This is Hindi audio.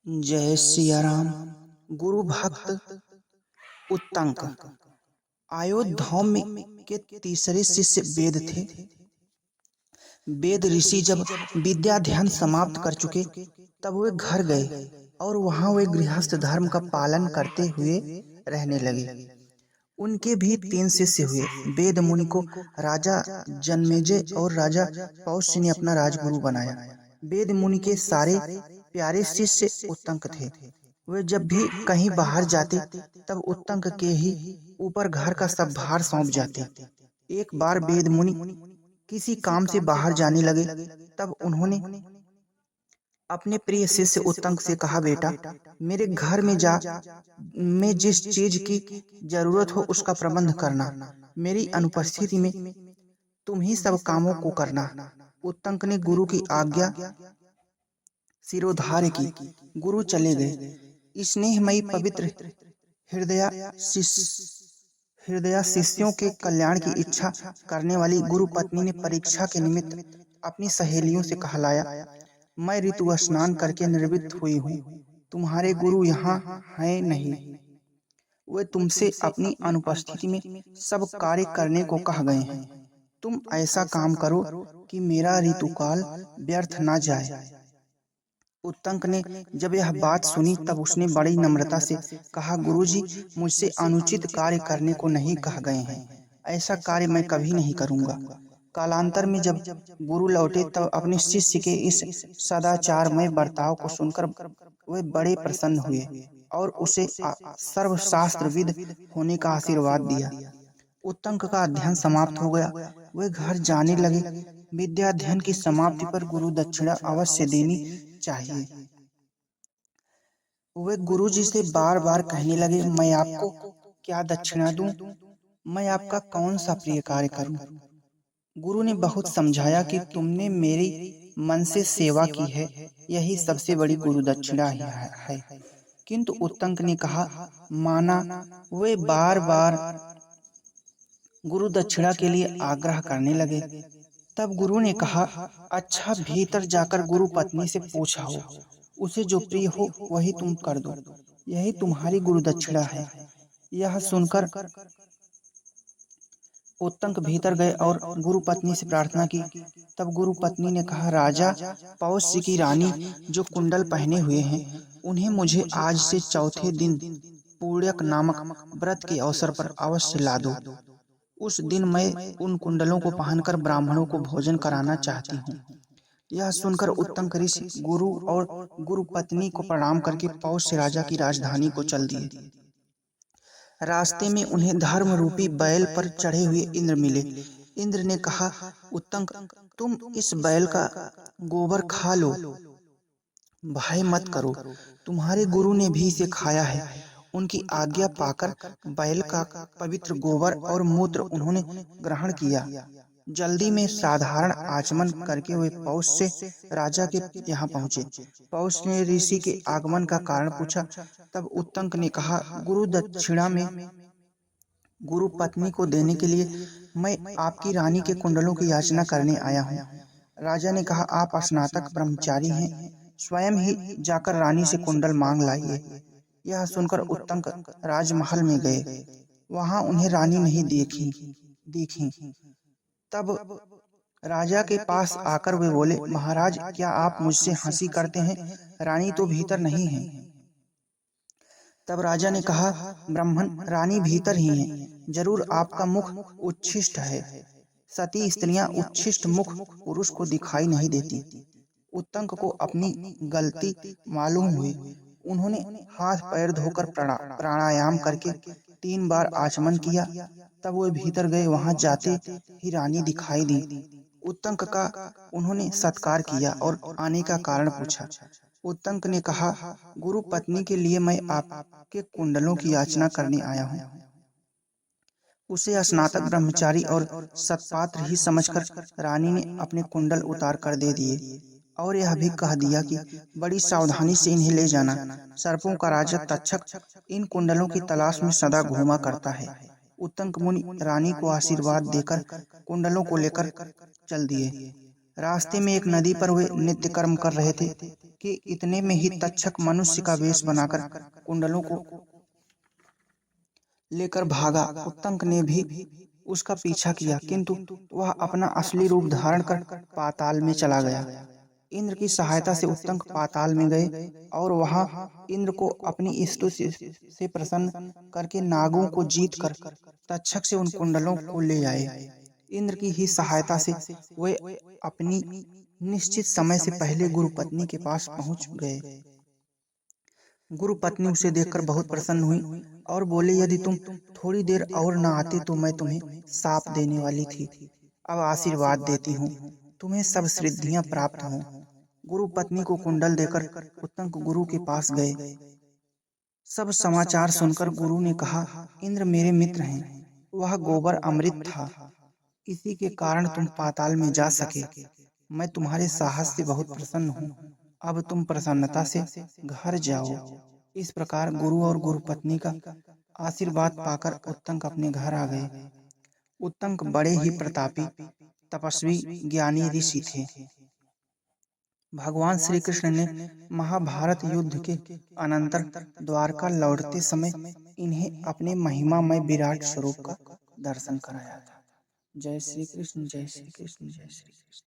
जय सिया राम। गुरु भक्त उत्तंक अयोध्या के तीसरे शिष्य वेद थे। वेद ऋषि जब विद्या ध्यान समाप्त कर चुके तब वे घर गए और वहां वे गृहस्थ धर्म का पालन करते हुए रहने लगे। उनके भी 3 शिष्य हुए। वेद मुनि को राजा जन्मेजय और राजा पौष्य ने अपना राजगुरु बनाया। वेद मुनि के सारे प्यारे शिष्य उत्तंक थे। वे जब भी कहीं बाहर जाते तब उत्तंक के ही ऊपर घर का सब भार सौंप जाते। एक बार वेद मुनि किसी काम से बाहर जाने लगे तब उन्होंने अपने प्रिय शिष्य उत्तंक से कहा, बेटा मेरे घर में जा, मैं जिस चीज की जरूरत हो उसका प्रबंध करना। मेरी अनुपस्थिति में तुम ही सब कामों को करना। उत्तंक ने गुरु की आज्ञा सिरोधार्य की। गुरु चले गए। स्नेहमयी पवित्र हृदया शिष्यों के कल्याण की इच्छा करने वाली गुरु पत्नी ने परीक्षा के निमित्त अपनी सहेलियों से कहलाया, मैं ऋतु स्नान करके निवृत्त हुई हूँ। तुम्हारे गुरु यहाँ हैं नहीं। वे तुमसे अपनी अनुपस्थिति में सब कार्य करने को कह गए हैं। तुम ऐसा काम करो कि मेरा ऋतुकाल व्यर्थ न जाए। उत्तंक ने जब यह बात सुनी तब उसने बड़ी नम्रता से कहा, गुरुजी, मुझसे अनुचित कार्य करने को नहीं कह गए हैं। ऐसा कार्य मैं कभी नहीं करूंगा। कालांतर में जब गुरु लौटे तब अपने शिष्य के इस सदाचारमय बर्ताव को सुनकर वे बड़े प्रसन्न हुए और उसे सर्वशास्त्रविद होने का आशीर्वाद दिया। उत्तंक का अध्ययन समाप्त हो गया। वे घर जाने लगे। विद्या अध्ययन की समाप्ति पर गुरु दक्षिणा अवश्य देनी चाहिए। वे गुरु जी से बार बार कहने लगे, मैं आपको क्या दक्षिणा दूं? मैं आपका कौन सा प्रिय कार्य करूं? गुरु ने बहुत समझाया कि तुमने मेरी मन से सेवा की है, यही सबसे बड़ी गुरु दक्षिणा ही है। किंतु उत्तंक ने कहा, माना। वे बार बार गुरु दक्षिणा के लिए आग्रह करने लगे। तब गुरु ने कहा, अच्छा, भीतर जाकर गुरु पत्नी से पूछो, उसे जो प्रिय हो वही तुम कर दो, यही तुम्हारी गुरु दक्षिणा है। यह सुनकर उत्तंक भीतर गए और गुरु पत्नी से प्रार्थना की। तब गुरु पत्नी ने कहा, राजा पौष्य की रानी जो कुंडल पहने हुए हैं, उन्हें मुझे आज से चौथे दिन पूर्णक नामक व्रत के अवसर पर अवश्य ला दो। उस दिन मैं उन कुंडलों को पहनकर ब्राह्मणों को भोजन कराना चाहती हूँ। यह सुनकर उत्तंक ऋषि गुरु और गुरु पत्नी को प्रणाम करके पौष्य राजा की राजधानी को चल दिए। रास्ते में उन्हें धर्म रूपी बैल पर चढ़े हुए इंद्र मिले। इंद्र ने कहा, उत्तंक, तुम इस बैल का गोबर खा लो, भय मत करो। तुम्हारे गुरु ने भी इसे खाया है। उनकी आज्ञा पाकर बैल का पवित्र गोबर और मूत्र उन्होंने ग्रहण किया। जल्दी में साधारण आचमन करके वे पौष्य से राजा के यहाँ पहुँचे। पौष्य ने ऋषि के आगमन का कारण पूछा। तब उत्तंक ने कहा, गुरु दक्षिणा में गुरु पत्नी को देने के लिए मैं आपकी रानी के कुंडलों की याचना करने आया हूँ। राजा ने कहा, आप स्नातक ब्रह्मचारी हैं, स्वयं ही जाकर रानी से कुंडल मांग लाइए। यह सुनकर उत्तंक राजमहल में गए। वहां उन्हें रानी नहीं दिखी। तब राजा के पास आकर वे बोले, महाराज, क्या आप मुझसे हंसी करते हैं? रानी तो भीतर नहीं है। तब राजा ने कहा, ब्राह्मण, रानी भीतर ही है। जरूर आपका मुख उच्छिष्ट है। सती स्त्रियां उच्छिष्ट मुख पुरुष को दिखाई नहीं देती। उत्तंक को अपनी गलती मालूम हुई। उन्होंने हाथ पैर धोकर प्राणायाम करके 3 बार आचमन किया। तब वे भीतर गए। वहां जाते ही रानी दिखाई दी। उत्तंक का उन्होंने सत्कार किया और आने का कारण पूछा। उत्तंक ने कहा, गुरु पत्नी के लिए मैं आपके कुंडलों की याचना करने आया हूँ। उसे स्नातक ब्रह्मचारी और सत्पात्र ही समझकर रानी ने अपने कुंडल उतार कर दे दिए और यह भी कह दिया कि बड़ी सावधानी से इन्हें ले जाना। सर्पों का राजा तक्षक इन कुंडलों की तलाश में सदा घूमा करता है। उत्तंक मुनि रानी को आशीर्वाद देकर कुंडलों को लेकर चल दिए। रास्ते में एक नदी पर वे नित्य कर्म कर रहे थे कि इतने में ही तक्षक मनुष्य का वेश बनाकर कुंडलों को लेकर भागा। उत्तंक ने भी उसका पीछा किया, किंतु वह अपना असली रूप धारण कर पाताल में चला गया। इंद्र की सहायता से उत्तंक पाताल में गए और वहां इंद्र को अपनी स्तुति से प्रसन्न करके नागों को जीत कर तक्षक से उन कुंडलों को ले आए। इंद्र की ही सहायता से वे अपनी निश्चित समय से पहले गुरु पत्नी के पास पहुंच गए। गुरु पत्नी उसे देखकर बहुत प्रसन्न हुई और बोले, यदि तुम थोड़ी देर और न आते तो मैं तुम्हें शाप देने वाली थी। अब आशीर्वाद देती हूँ, तुम्हें सब सिद्धियां प्राप्त हों। गुरु पत्नी को कुंडल देकर उत्तंक गुरु के पास गए। सब समाचार सुनकर गुरु ने कहा, इंद्र मेरे मित्र हैं, वह गोबर अमृत था, इसी के कारण तुम पाताल में जा सके। मैं तुम्हारे साहस से बहुत प्रसन्न हूँ, अब तुम प्रसन्नता से घर जाओ। इस प्रकार गुरु और गुरु पत्नी का आशीर्वाद पाकर उत्तंक अपने घर आ गए। उत्तंक बड़े ही प्रतापी, तपस्वी, ज्ञानी ऋषि थे। भगवान श्री कृष्ण ने महाभारत युद्ध के अनंतर द्वारका लौटते समय इन्हें अपने महिमामय विराट स्वरूप का दर्शन कराया था। जय श्री कृष्ण, जय श्री कृष्ण, जय श्री कृष्ण।